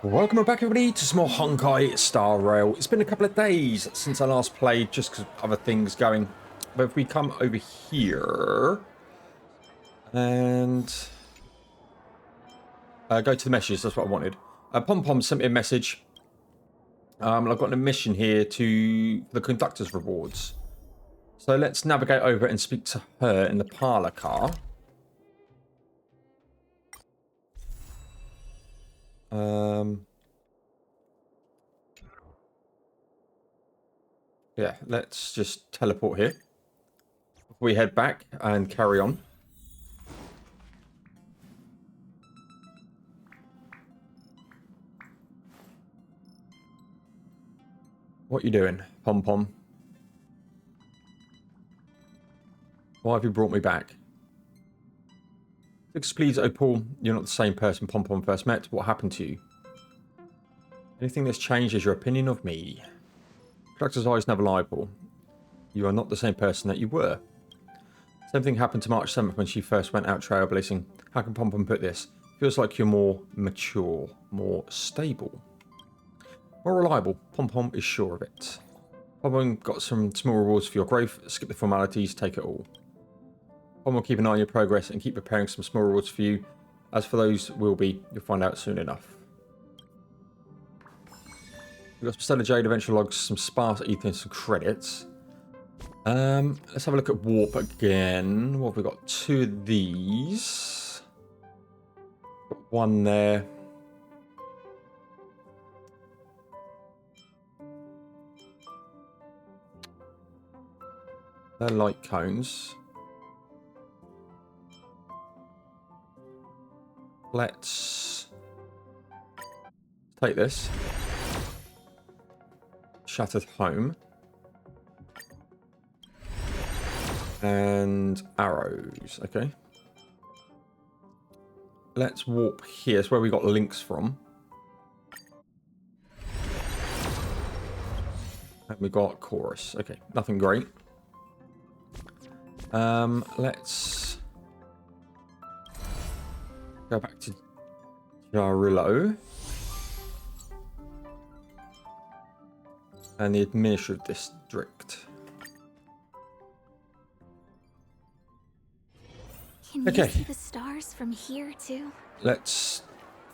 Welcome back everybody to some more Honkai Star Rail. It's been a couple of days since I last played just because of other things going. But if we come over here and go to the messages, that's what I wanted. Pom Pom sent me a message. I've got a mission here to the conductor's rewards. So let's navigate over and speak to her in the parlor car. Yeah, let's just teleport here. We head back and carry on. What you doing, Pom Pom? Why have you brought me back? Please, oh Paul, you're not the same person Pom Pom first met. What happened to you? Anything that's changed is your opinion of me. Conductor's eyes never lie, Paul. You are not the same person that you were. Same thing happened to March 7th when she first went out trailblazing. How can Pom Pom put this? Feels like you're more mature, more stable. More reliable. Pom Pom is sure of it. Pom Pom got some small rewards for your growth. Skip the formalities, take it all. Pom Pom keep an eye on your progress and keep preparing some small rewards for you. As for those you'll find out soon enough. We've got some Stellar Jade, Adventure Logs, some sparse ether, and some credits. Let's have a look at Warp again. What have we got? Two of these. Got one there. They're light cones. Let's take this. Shattered Home. And arrows. Okay. Let's warp here. It's where we got links from. And we got chorus. Okay, nothing great. Let's go back to Jarillo. And the administrative district. Can you see the stars from here too? Let's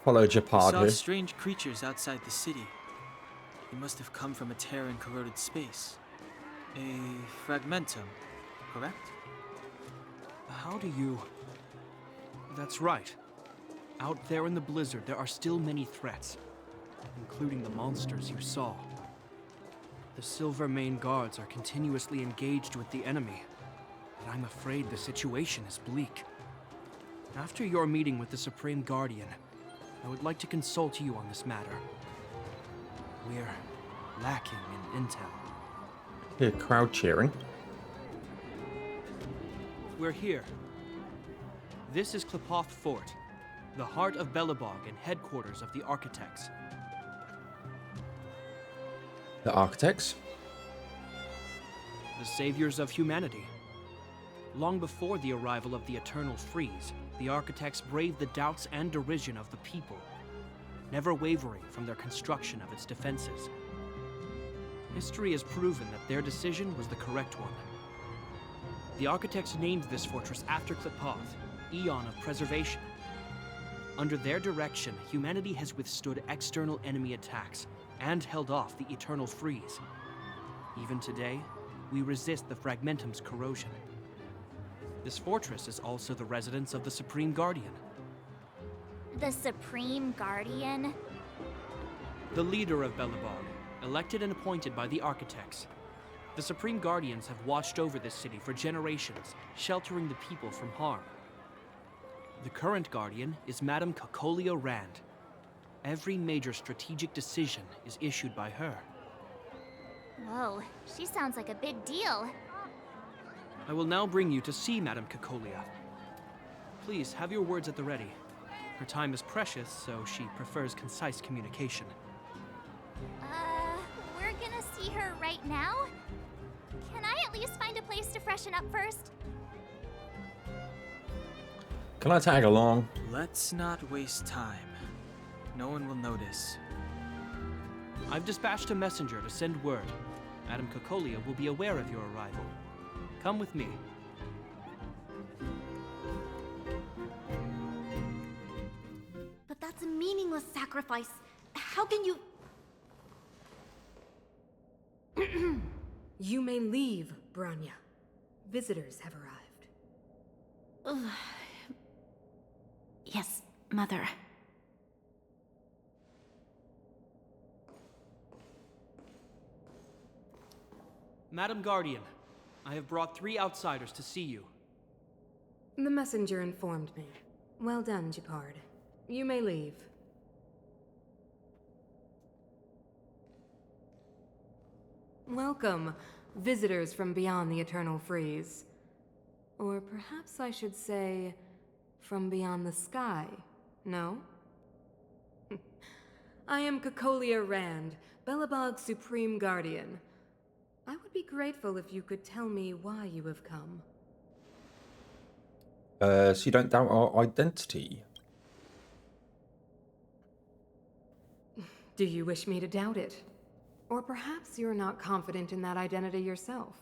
follow Japard saw here. Strange creatures outside the city. They must have come from a tear in corroded space. A fragmentum, correct? How do you... That's right. Out there in the blizzard, there are still many threats, including the monsters you saw. The Silver Mane guards are continuously engaged with the enemy, but I'm afraid the situation is bleak. After your meeting with the Supreme Guardian, I would like to consult you on this matter. We're lacking in intel. Here, crowd cheering. We're here. This is Klepoth Fort, the heart of Belobog and headquarters of the Architects. The architects. The saviors of humanity. Long before the arrival of the Eternal Freeze, the Architects braved the doubts and derision of the people, never wavering from their construction of its defenses. History has proven that their decision was the correct one. The Architects named this fortress after Klepoth, Eon of Preservation. Under their direction, humanity has withstood external enemy attacks and held off the Eternal Freeze. Even today, we resist the Fragmentum's corrosion. This fortress is also the residence of the Supreme Guardian. The Supreme Guardian? The leader of Belobog, elected and appointed by the Architects. The Supreme Guardians have watched over this city for generations, sheltering the people from harm. The current Guardian is Madame Cocolia Rand. Every major strategic decision is issued by her. Whoa, she sounds like a big deal. I will now bring you to see Madame Cocolia. Please, have your words at the ready. Her time is precious, so she prefers concise communication. We're gonna see her right now? Can I at least find a place to freshen up first? Can I tag along? Let's not waste time. No one will notice. I've dispatched a messenger to send word. Madame Cocolia will be aware of your arrival. Come with me. But that's a meaningless sacrifice. How can you... You may leave, Branya. Visitors have arrived. Yes, Mother. Madam Guardian, I have brought 3 outsiders to see you. The messenger informed me. Well done, Gepard. You may leave. Welcome, visitors from beyond the Eternal Freeze. Or perhaps I should say, from beyond the sky, no? I am Cocolia Rand, Belobog's Supreme Guardian. I would be grateful if you could tell me why you have come. So you don't doubt our identity? Do you wish me to doubt it? Or perhaps you're not confident in that identity yourself.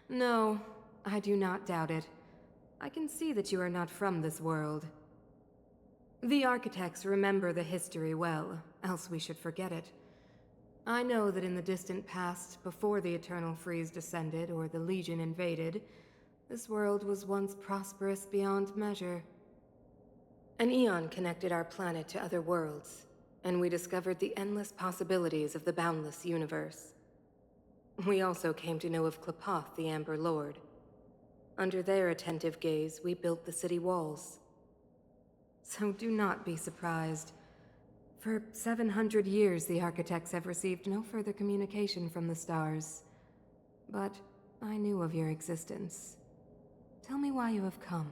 No, I do not doubt it. I can see that you are not from this world. The architects remember the history well, else we should forget it. I know that in the distant past, before the Eternal Freeze descended or the Legion invaded, this world was once prosperous beyond measure. An eon connected our planet to other worlds, and we discovered the endless possibilities of the boundless universe. We also came to know of Klapoth, the Amber Lord. Under their attentive gaze, we built the city walls. So do not be surprised. For 700 years, the architects have received no further communication from the stars. But I knew of your existence. Tell me why you have come.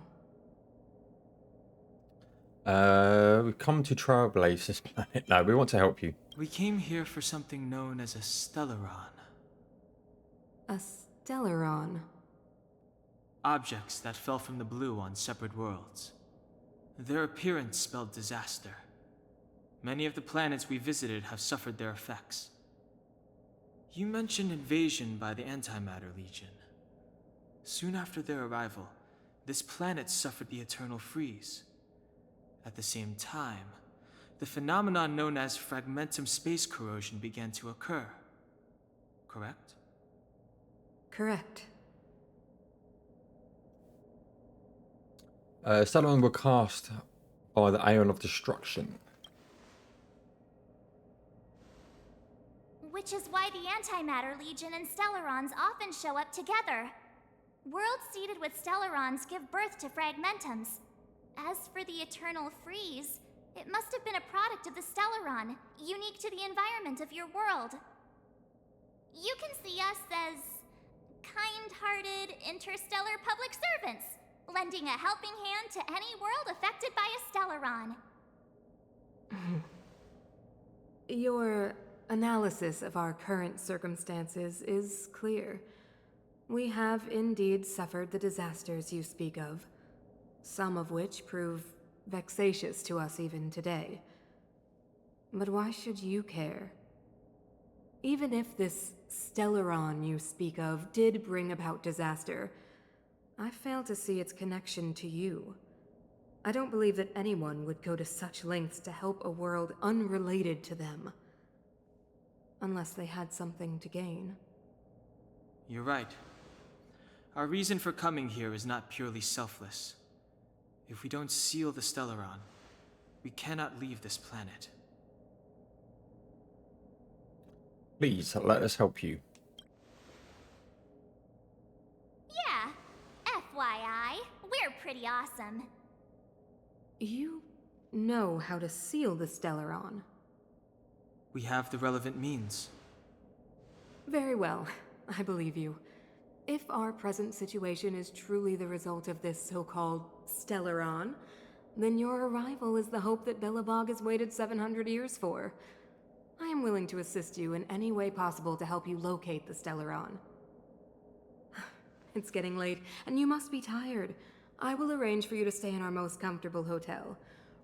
We've come to trailblaze this planet. No, we want to help you. We came here for something known as a Stellaron. A Stellaron. Objects that fell from the blue on separate worlds. Their appearance spelled disaster. Many of the planets we visited have suffered their effects. You mentioned invasion by the Antimatter Legion. Soon after their arrival, this planet suffered the Eternal Freeze. At the same time, the phenomenon known as fragmentum space corrosion began to occur. Correct? Correct. Stellaron were cast by the Aeon of Destruction. Which is why the Antimatter Legion and Stellarons often show up together. Worlds seeded with Stellarons give birth to fragmentums. As for the Eternal Freeze, it must have been a product of the Stellaron, unique to the environment of your world. You can see us as kind-hearted interstellar public servants, lending a helping hand to any world affected by a Stellaron. Your analysis of our current circumstances is clear. We have indeed suffered the disasters you speak of, some of which prove vexatious to us even today. But why should you care? Even if this Stellaron you speak of did bring about disaster, I fail to see its connection to you. I don't believe that anyone would go to such lengths to help a world unrelated to them. Unless they had something to gain. You're right. Our reason for coming here is not purely selfless. If we don't seal the Stellaron, we cannot leave this planet. Please, let us help you. Yeah, FYI, we're pretty awesome. You know how to seal the Stellaron. We have the relevant means. Very well, I believe you. If our present situation is truly the result of this so-called Stellaron, then your arrival is the hope that Belobog has waited 700 years for. I am willing to assist you in any way possible to help you locate the Stellaron. It's getting late, and you must be tired. I will arrange for you to stay in our most comfortable hotel.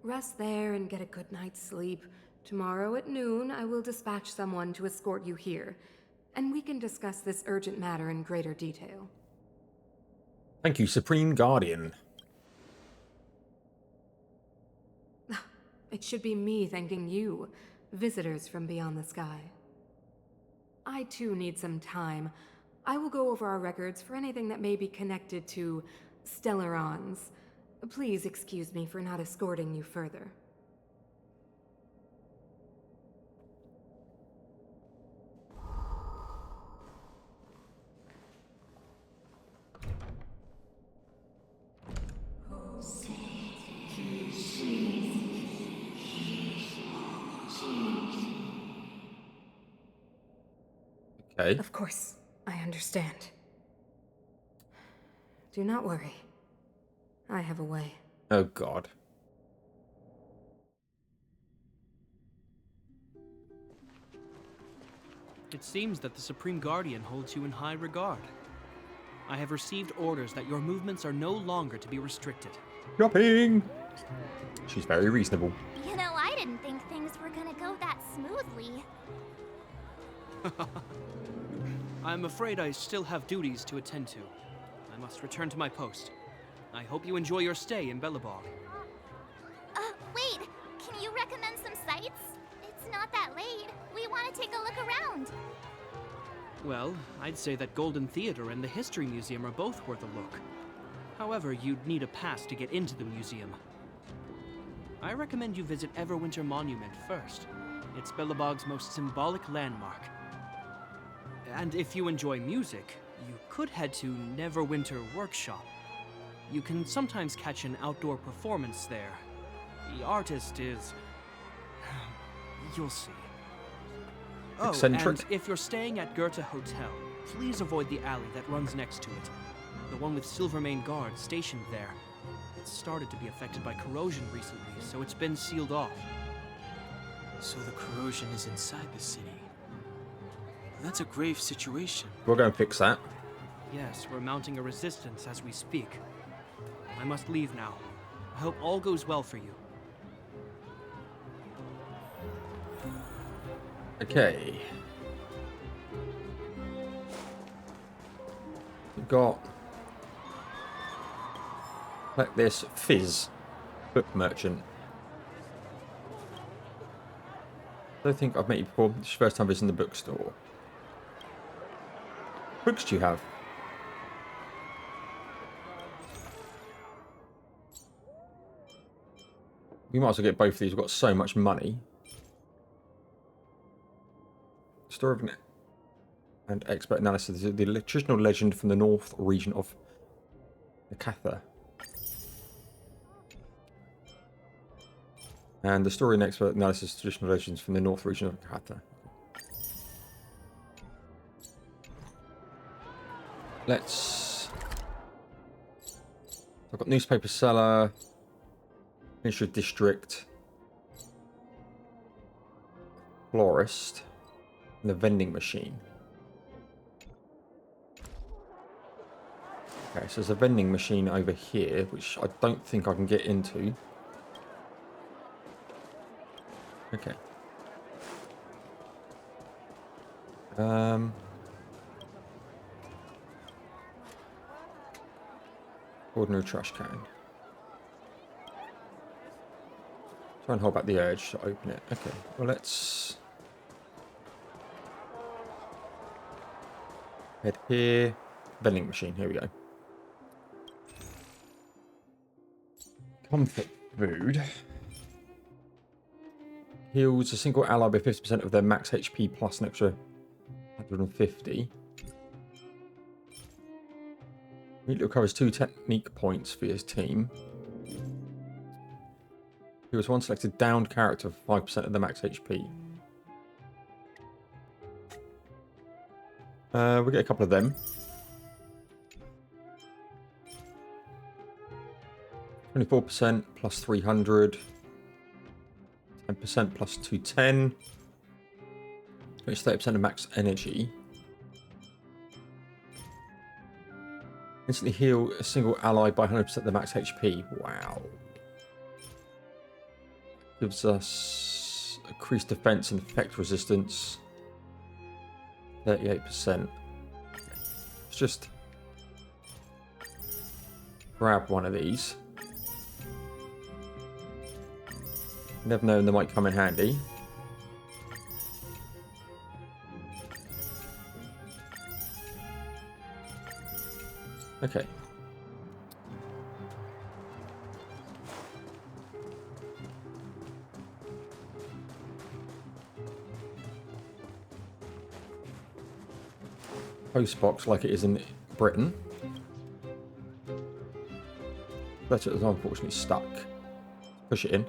Rest there and get a good night's sleep. Tomorrow at noon, I will dispatch someone to escort you here, and we can discuss this urgent matter in greater detail. Thank you, Supreme Guardian. It should be me thanking you, visitors from beyond the sky. I too need some time. I will go over our records for anything that may be connected to Stellarons. Please excuse me for not escorting you further. Okay. Of course, I understand. Do not worry. I have a way. Oh, God. It seems that the Supreme Guardian holds you in high regard. I have received orders that your movements are no longer to be restricted. Shopping! She's very reasonable. You know, I didn't think things were gonna go that smoothly. I'm afraid I still have duties to attend to. I must return to my post. I hope you enjoy your stay in Belobog. Wait! Can you recommend some sites? It's not that late. We want to take a look around. Well, I'd say that Golden Theater and the History Museum are both worth a look. However, you'd need a pass to get into the museum. I recommend you visit Everwinter Monument first. It's Belobog's most symbolic landmark. And if you enjoy music, you could head to Neverwinter Workshop. You can sometimes catch an outdoor performance there. The artist is... you'll see. Oh, Eccentric. and if you're staying at Goethe Hotel, please avoid the alley that runs next to it. The one with Silvermane guards stationed there. It started to be affected by corrosion recently, so it's been sealed off. So the corrosion is inside the city. That's a grave situation. We'll go and fix that. Yes, we're mounting a resistance as we speak. I must leave now. I hope all goes well for you. Okay. We've got... like this Fizz book merchant. I don't think I've met you before. This is your first time visiting the bookstore. Books do you have? We might as well get both of these. We've got so much money. Story of and expert analysis of the traditional legend from the north region of Gatcha. And the story and expert analysis of traditional legends from the north region of Gatcha. Let's... I've got newspaper seller, Ministry District, florist, and the vending machine. Okay, so there's a vending machine over here, which I don't think I can get into. Okay. Ordinary trash can. Try and hold back the urge to open it. Okay, well let's head here. Vending machine, here we go. Comfort food. Heals a single ally by 50% of their max HP plus an extra 150. Immediately recovers 2 technique points for his team. He was one selected downed character for 5% of the max HP. We'll get a couple of them. 24% plus 300. 10% plus 210. It's 30% of max energy. Instantly heal a single ally by 100% of the max HP. Wow. Gives us increased defense and effect resistance. 38%. Let's just grab one of these. Never know, they might come in handy. Okay. Postbox like it is in Britain. But it is unfortunately stuck. Push it in.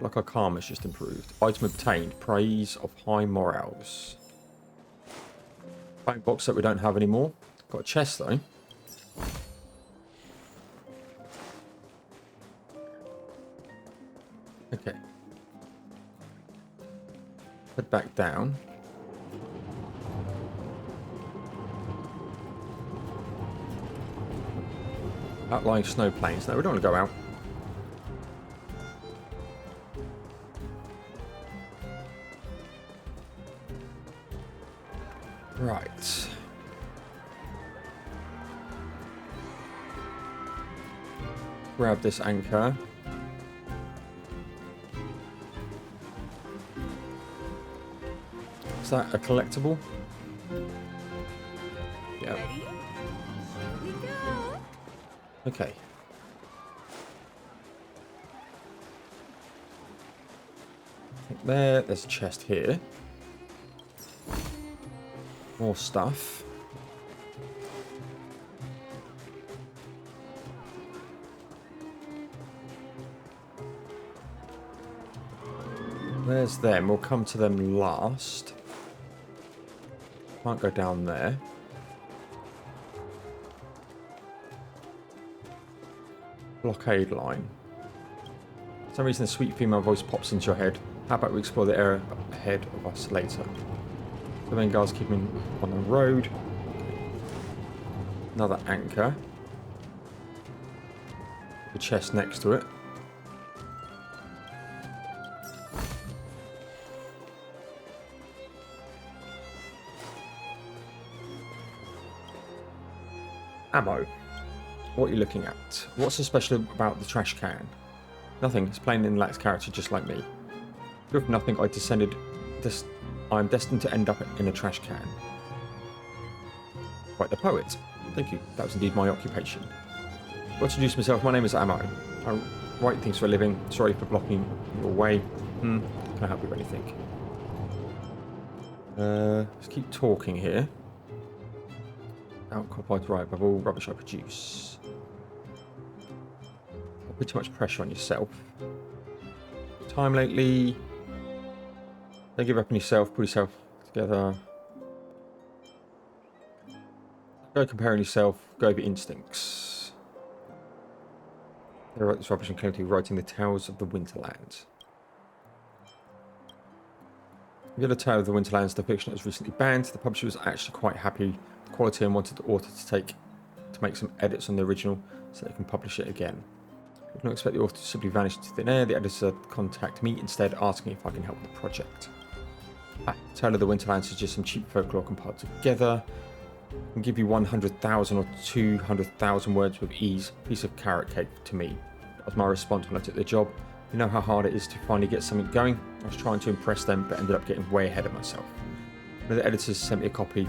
Like our karma's just improved. Item obtained. Praise of high morals. Bank box that we don't have anymore. Got a chest though. Okay. Head back down. Outlying snow plains. No, we don't want to go out. Right. Grab this anchor. Is that a collectible? Yeah. Ready? Here we go. Okay. I think there's a chest here. More stuff. There's them. We'll come to them last. Can't go down there. Blockade line. For some reason, the sweet female voice pops into your head. How about we explore the area ahead of us later? So then guys keeping on the road. Another anchor. The chest next to it. Ammo. What are you looking at? What's so special about the trash can? Nothing. It's plain and lacks character, just like me. If nothing, I'm destined to end up in a trash can. Quite the poet. Thank you. That was indeed my occupation. To introduce myself, my name is Ammo. I write things for a living. Sorry for blocking your way. Can I help you with anything? Let's keep talking here. Outcropped right above all rubbish I produce. Not put too much pressure on yourself. Time lately. Don't give up on yourself. Pull yourself together. Go comparing yourself. Go over instincts. They wrote this rubbish and claim to be writing the Tales of the Winterlands. You get a Tale of the Winterlands, the fiction that was recently banned. The publisher was actually quite happy with the quality and wanted the author to make some edits on the original so they can publish it again. I don't expect the author to simply vanish into thin air. The editor contacted me instead, asking if I can help with the project. Tale of the Winterlands is just some cheap folklore compiled together. I can give you 100,000 or 200,000 words with ease. Piece of carrot cake to me. That was my response when I took the job. You know how hard it is to finally get something going? I was trying to impress them, but ended up getting way ahead of myself. One of the editors sent me a copy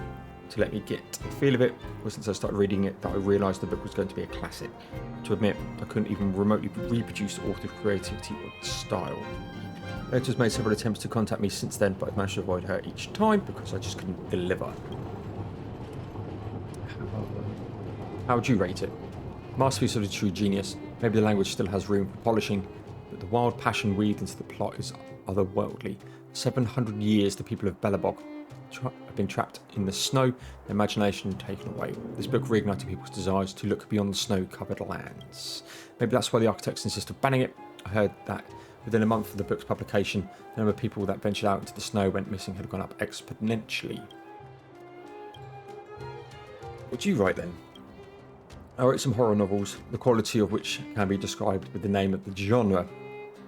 to let me get a feel of it. It wasn't until I started reading it that I realised the book was going to be a classic. To admit, I couldn't even remotely reproduce the author's creativity or style. The editor's made several attempts to contact me since then, but I've managed to avoid her each time because I just couldn't deliver. How would you rate it? Masterpiece of a true genius. Maybe the language still has room for polishing, but the wild passion weaved into the plot is otherworldly. 700 years the people of Belobog have been trapped in the snow, their imagination taken away. This book reignited people's desires to look beyond the snow-covered lands. Maybe that's why the architects insist on banning it. I heard that within a month of the book's publication, the number of people that ventured out into the snow went missing had gone up exponentially. What would you write then? I wrote some horror novels, the quality of which can be described with the name of the genre,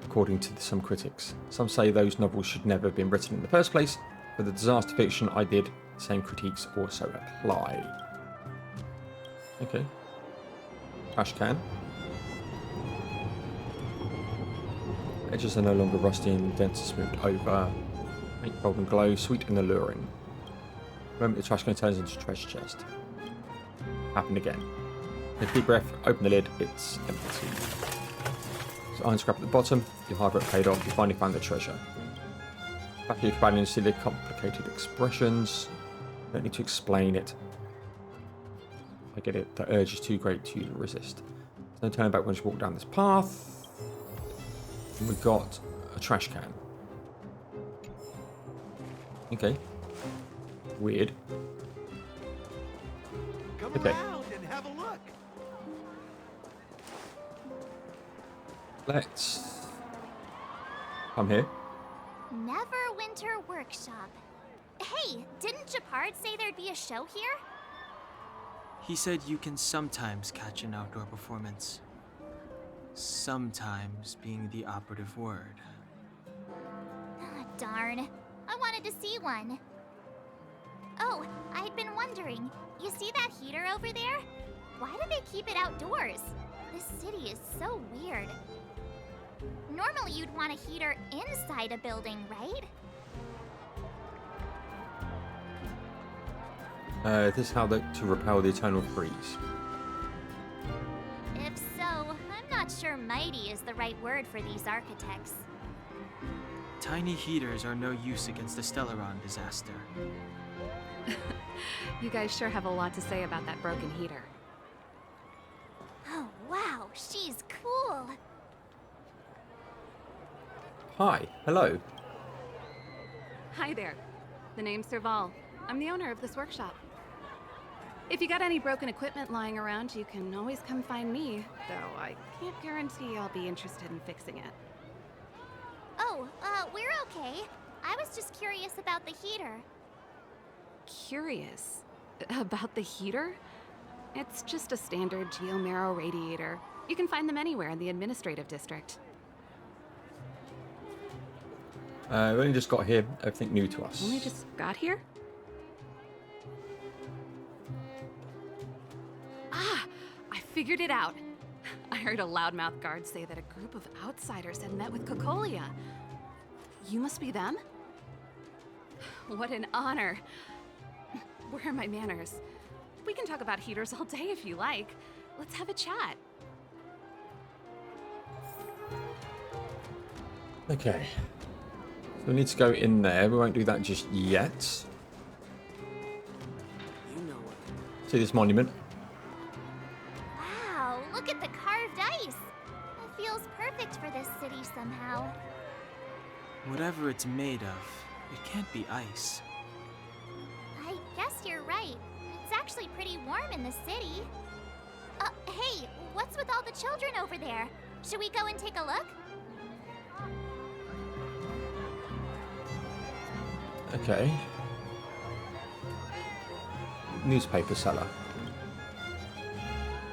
according to some critics. Some say those novels should never have been written in the first place. For the disaster fiction I did, the same critiques also apply. Okay. Trash can. Edges are no longer rusty and dents are smoothed over. Make golden glow, sweet and alluring. The moment the trash can turns into a treasure chest. Happened again. Take a deep breath, open the lid, it's empty. So iron scrap at the bottom, your hard work paid off, you finally found the treasure. Back to your companions, see the complicated expressions. Don't need to explain it. I get it, the urge is too great to resist. There's no turning back once you walk down this path. And we've got a trash can. Okay. Weird. Come Okay. around and have a look. Let's come here. Neverwinter Workshop. Hey, didn't Japard say there'd be a show here? He said you can sometimes catch an outdoor performance. Sometimes being the operative word. Ah, darn. I wanted to see one. Oh, I'd been wondering. You see that heater over there? Why do they keep it outdoors? This city is so weird. Normally you'd want a heater inside a building, right? This is how to repel the eternal freeze. If so, I'm not sure mighty is the right word for these architects. Tiny heaters are no use against the Stellaron disaster. You guys sure have a lot to say about that broken heater. Oh, wow, she's cool. Hi, hello. Hi there. The name's Serval. I'm the owner of this workshop. If you got any broken equipment lying around, you can always come find me, though I can't guarantee I'll be interested in fixing it. Oh, we're okay. I was just curious about the heater. Curious? About the heater? It's just a standard geomarrow radiator. You can find them anywhere in the administrative district. We only just got here, everything new to us. Only just got here? Ah! I figured it out! I heard a loudmouth guard say that a group of outsiders had met with Cocolia. You must be them? What an honor. Where are my manners? We can talk about heaters all day if you like. Let's have a chat. Okay. So we need to go in there. We won't do that just yet. You know what? See this monument? Wow, look at the carved ice. It feels perfect for this city somehow. Whatever it's made of, it can't be ice. I guess you're right. It's actually pretty warm in the city. Hey, what's with all the children over there? Should we go and take a look? Okay. Newspaper seller.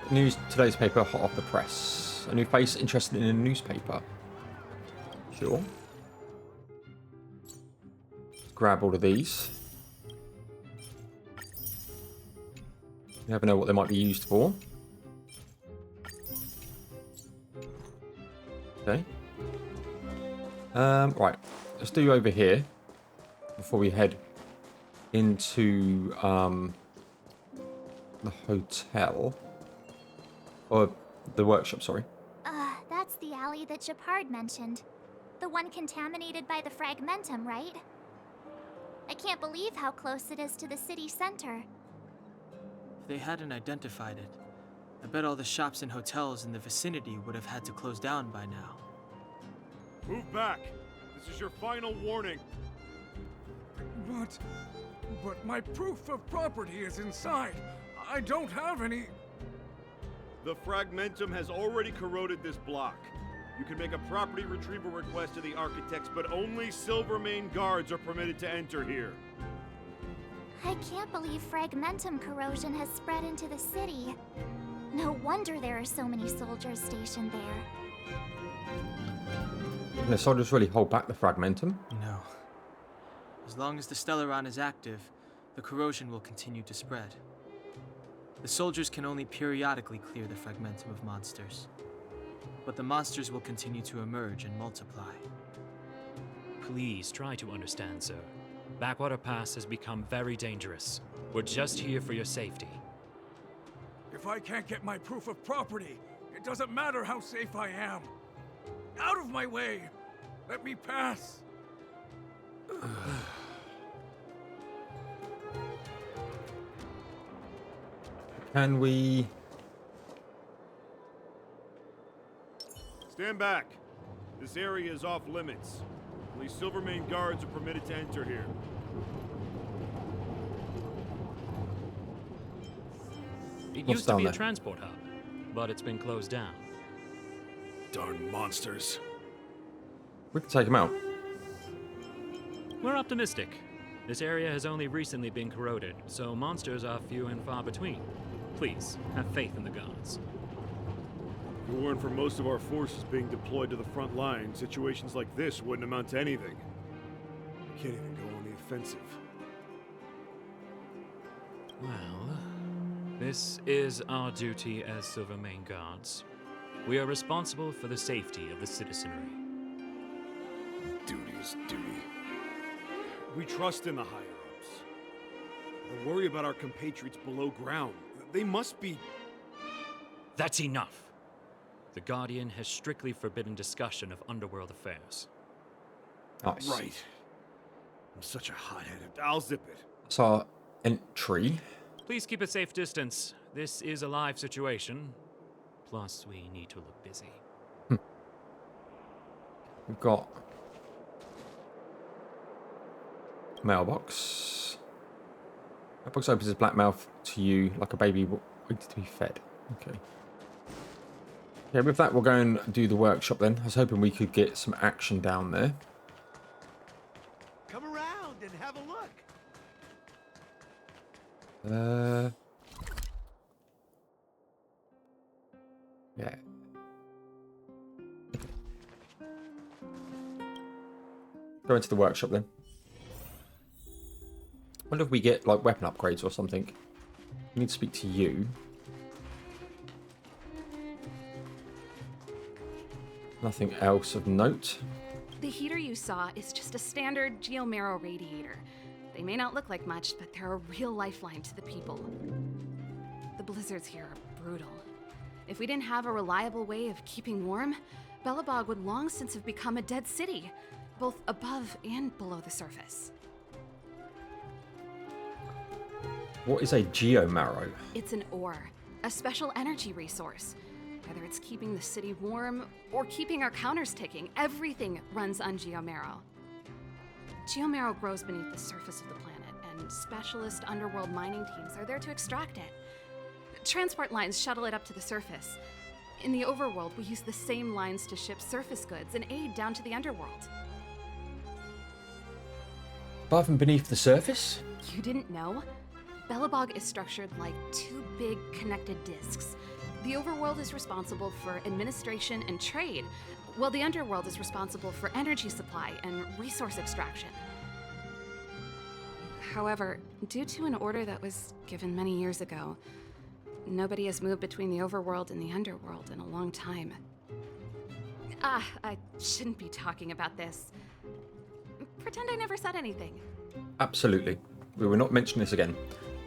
Today's paper hot off the press. A new face interested in a newspaper. Sure. Let's grab all of these. You never know what they might be used for. Okay. Right. Let's do over here before we head into the hotel. Or the workshop, sorry. That's the alley that Japard mentioned. The one contaminated by the fragmentum, right? I can't believe how close it is to the city center. If they hadn't identified it, I bet all the shops and hotels in the vicinity would have had to close down by now. Move back. This is your final warning. But my proof of property is inside. I don't have any. The fragmentum has already corroded this block. You can make a property retrieval request to the architects, but only Silvermane guards are permitted to enter here. I can't believe fragmentum corrosion has spread into the city. No wonder there are so many soldiers stationed there. Can the soldiers really hold back the fragmentum? No. As long as the Stellaron is active, the corrosion will continue to spread. The soldiers can only periodically clear the fragmentum of monsters. But the monsters will continue to emerge and multiply. Please try to understand, sir. Backwater Pass has become very dangerous. We're just here for your safety. If I can't get my proof of property, it doesn't matter how safe I am. Out of my way! Let me pass! Can we... Stand back. This area is off limits. Only Silvermane guards are permitted to enter here. It What's used to down be a there? transport hub, but it's been closed down. Darn monsters. We can take them out. We're optimistic. This area has only recently been corroded, so monsters are few and far between. Please, have faith in the gods. If it weren't for most of our forces being deployed to the front line, situations like this wouldn't amount to anything. We can't even go on the offensive. Well, this is our duty as Silvermane guards. We are responsible for the safety of the citizenry. Duty is duty. We trust in the higher-ups. I worry about our compatriots below ground. They must be... That's enough! The Guardian has strictly forbidden discussion of underworld affairs. Nice. Right. I'm such a hot-headed... I'll zip it. That's our entry. Please keep a safe distance. This is a live situation. Plus, we need to look busy. We've got... mailbox. Mailbox opens his black mouth to you like a baby waiting to be fed. Okay. Yeah, with that, we'll go and do the workshop then. I was hoping we could get some action down there. Come around and have a look. Yeah. Go into the workshop then. Wonder if we get like weapon upgrades or something. We need to speak to you. Nothing else of note. The heater you saw is just a standard geomarrow radiator. They may not look like much, but they're a real lifeline to the people. The blizzards here are brutal. If we didn't have a reliable way of keeping warm, Belobog would long since have become a dead city, both above and below the surface. What is a geomarrow? It's an ore, a special energy resource. Whether it's keeping the city warm or keeping our counters ticking, everything runs on geomarrow. Geomarrow grows beneath the surface of the planet, and specialist underworld mining teams are there to extract it. Transport lines shuttle it up to the surface. In the overworld, we use the same lines to ship surface goods and aid down to the underworld. Above and beneath the surface? You didn't know? Belobog is structured like two big connected disks. The overworld is responsible for administration and trade, while the underworld is responsible for energy supply and resource extraction. However, due to an order that was given many years ago, nobody has moved between the overworld and the underworld in a long time. I shouldn't be talking about this. Pretend I never said anything. Absolutely. We will not mention this again.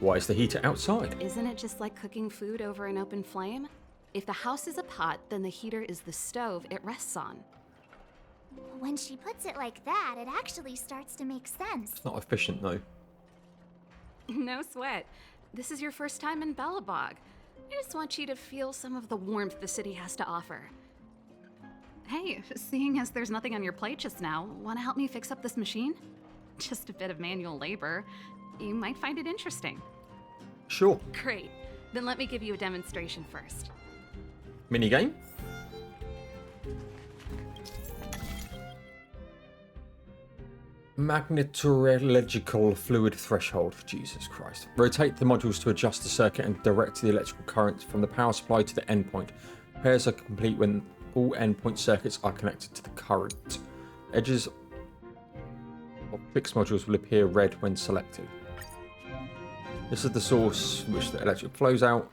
Why is the heater outside? Isn't it just like cooking food over an open flame? If the house is a pot, then the heater is the stove it rests on. When she puts it like that, it actually starts to make sense. It's not efficient though. No sweat. This is your first time in Belobog. I just want you to feel some of the warmth the city has to offer. Hey, seeing as there's nothing on your plate just now, want to help me fix up this machine? Just a bit of manual labor. You might find it interesting. Sure. Great. Then let me give you a demonstration first. Minigame? Magnetorological fluid threshold. Jesus Christ. Rotate the modules to adjust the circuit and direct the electrical current from the power supply to the endpoint. Repairs are complete when all endpoint circuits are connected to the current. Edges of fixed modules will appear red when selected. This is the source from which the electric flows out.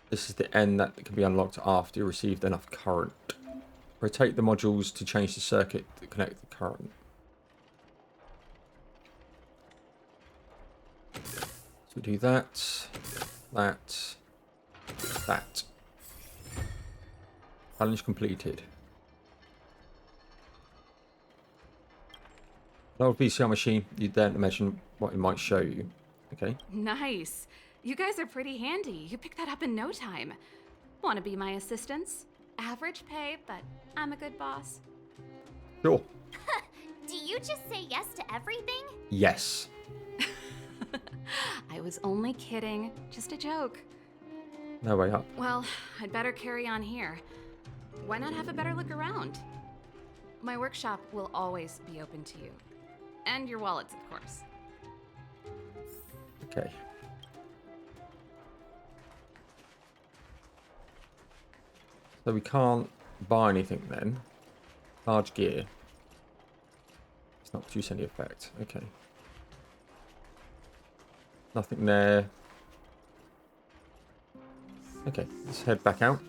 This is the end that can be unlocked after you received enough current. Rotate the modules to change the circuit to connect the current. So we do that, that. Challenge completed. Old VCR machine, you daren't imagine what it might show you. Okay. Nice. You guys are pretty handy. You picked that up in no time. Want to be my assistants? Average pay, but I'm a good boss. Sure. Do you just say yes to everything? Yes. I was only kidding. Just a joke. No way up. Well, I'd better carry on here. Why not have a better look around? My workshop will always be open to you. And your wallets, of course. Okay. So we can't buy anything then. Large gear. It's not produce any effect. Okay. Nothing there. Okay, let's head back out.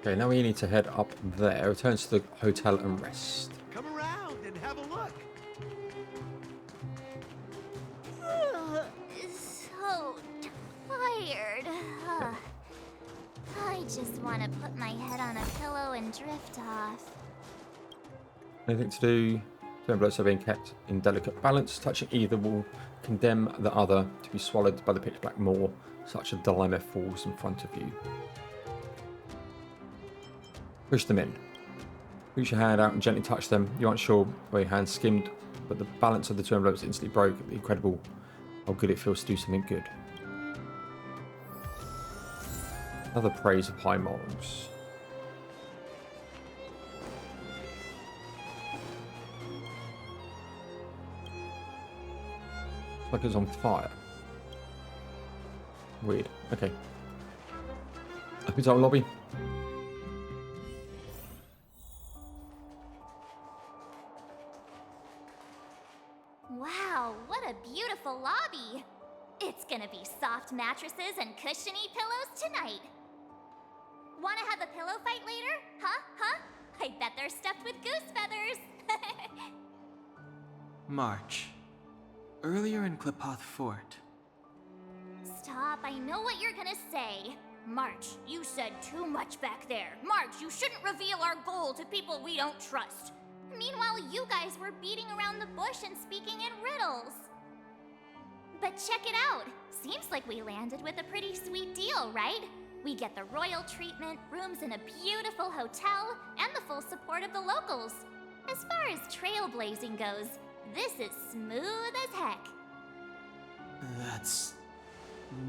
Okay, now we need to head up there. Return to the hotel and rest. Come around and have a look. So tired. I just want to put my head on a pillow and drift off. Anything to do? Two envelopes are being kept in delicate balance. Touching either will condemn the other to be swallowed by the pitch black maw. Such a dilemma falls in front of you. Push them in. Reach your hand out and gently touch them. You aren't sure where your hand skimmed, but the balance of the two envelopes instantly broke. Incredible how good it feels to do something good. Another praise of high morals. Looks like it's on fire. Weird. Okay. Hotel lobby. Wow, what a beautiful lobby! It's gonna be soft mattresses and cushiony pillows tonight. Wanna have a pillow fight later? Huh? I bet they're stuffed with goose feathers. March. Earlier in Klipoth Fort. Stop, I know what you're gonna say. March, you said too much back there. March, you shouldn't reveal our goal to people we don't trust. Meanwhile, you guys were beating around the bush and speaking in riddles. But check it out. Seems like we landed with a pretty sweet deal, right? We get the royal treatment, rooms in a beautiful hotel, and the full support of the locals. As far as trailblazing goes, this is smooth as heck. That's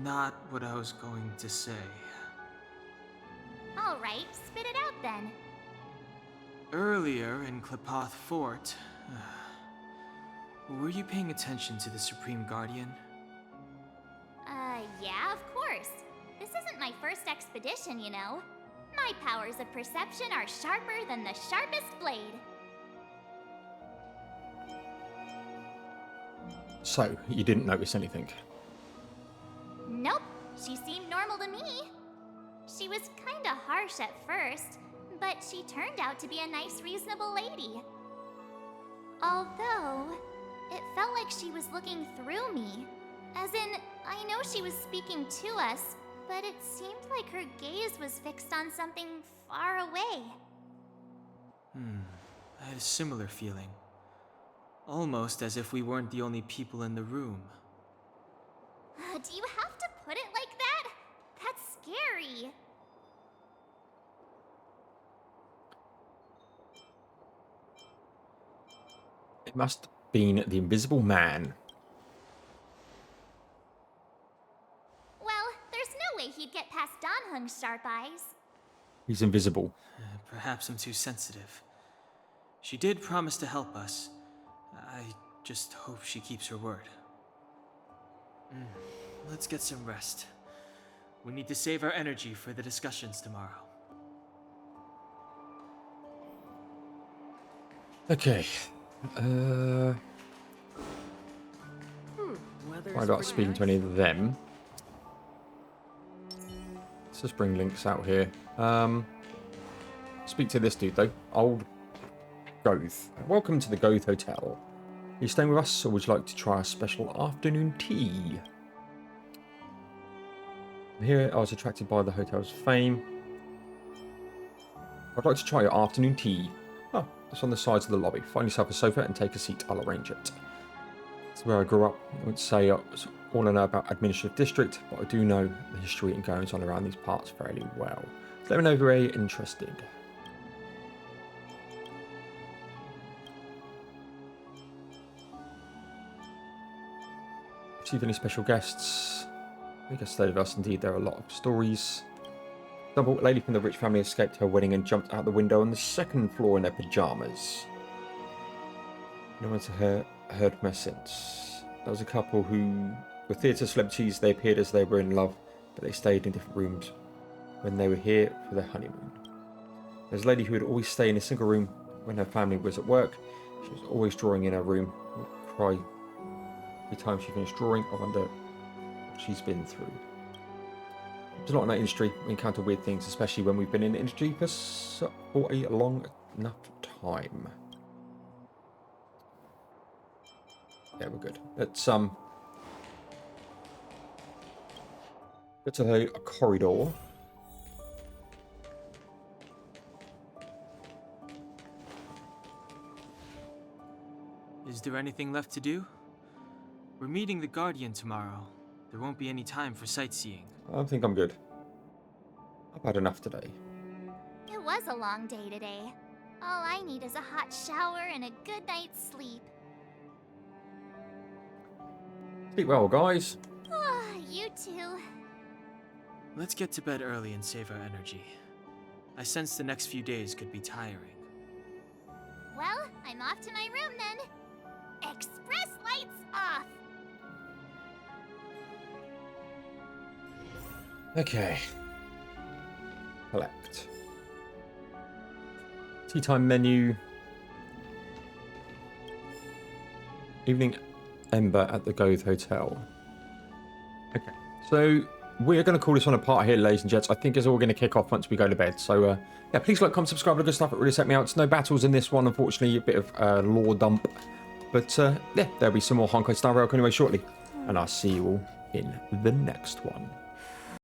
not what I was going to say. Alright, spit it out then. Earlier in Klipoth Fort, were you paying attention to the Supreme Guardian? Yeah, of course. This isn't my first expedition, you know. My powers of perception are sharper than the sharpest blade. So, you didn't notice anything? Nope, she seemed normal to me. She was kinda harsh at first, but she turned out to be a nice, reasonable lady. Although, it felt like she was looking through me. As in, I know she was speaking to us, but it seemed like her gaze was fixed on something far away. I had a similar feeling. Almost as if we weren't the only people in the room. Do you have to put it like that? That's scary. It must have been the Invisible Man. Well, there's no way he'd get past Danhung's sharp eyes. He's invisible. Perhaps I'm too sensitive. She did promise to help us. I just hope she keeps her word. Let's get some rest. We need to save our energy for the discussions tomorrow. Okay. Weather's I got pretty speaking to any of them. Let's just bring Lynx out here. Speak to this dude though. Old Goth. Welcome to the Goth Hotel. Are you staying with us, or would you like to try a special afternoon tea? Here I was attracted by the hotel's fame. I'd like to try your afternoon tea. Oh, it's on the sides of the lobby. Find yourself a sofa and take a seat. I'll arrange it. It's where I grew up. I wouldn't say all I know about Administrative District, but I do know the history and goings on around these parts fairly well. So let me know if you're interested. Receive any special guests? I think I stayed with us. Indeed, there are a lot of stories. A lady from the rich family escaped her wedding and jumped out the window on the second floor in their pajamas. No one's heard from her since. There was a couple who were theatre celebrities. They appeared as they were in love, but they stayed in different rooms when they were here for their honeymoon. There's a lady who would always stay in a single room when her family was at work. She was always drawing in her room. Would cry every time she finished drawing. I wonder what she's been through. There's a lot in that industry. We encounter weird things, especially when we've been in the industry for a long enough time. Yeah, we're good. Let's go to the corridor. Is there anything left to do? We're meeting the Guardian tomorrow. There won't be any time for sightseeing. I think I'm good. I've had enough today. It was a long day today. All I need is a hot shower and a good night's sleep. Sleep well, guys. You too. Let's get to bed early and save our energy. I sense the next few days could be tiring. Well, I'm off to my room then. Express lights off! Okay. Collect. Tea time menu. Evening Ember at the Goth Hotel. Okay, so we're going to call this one a part here, ladies and gents. I think it's all going to kick off once we go to bed. So, yeah, please like, comment, subscribe, all the good stuff. It really set me out. It's no battles in this one, unfortunately. A bit of lore dump. But, yeah, there'll be some more Honkai Star Rail anyway shortly. And I'll see you all in the next one.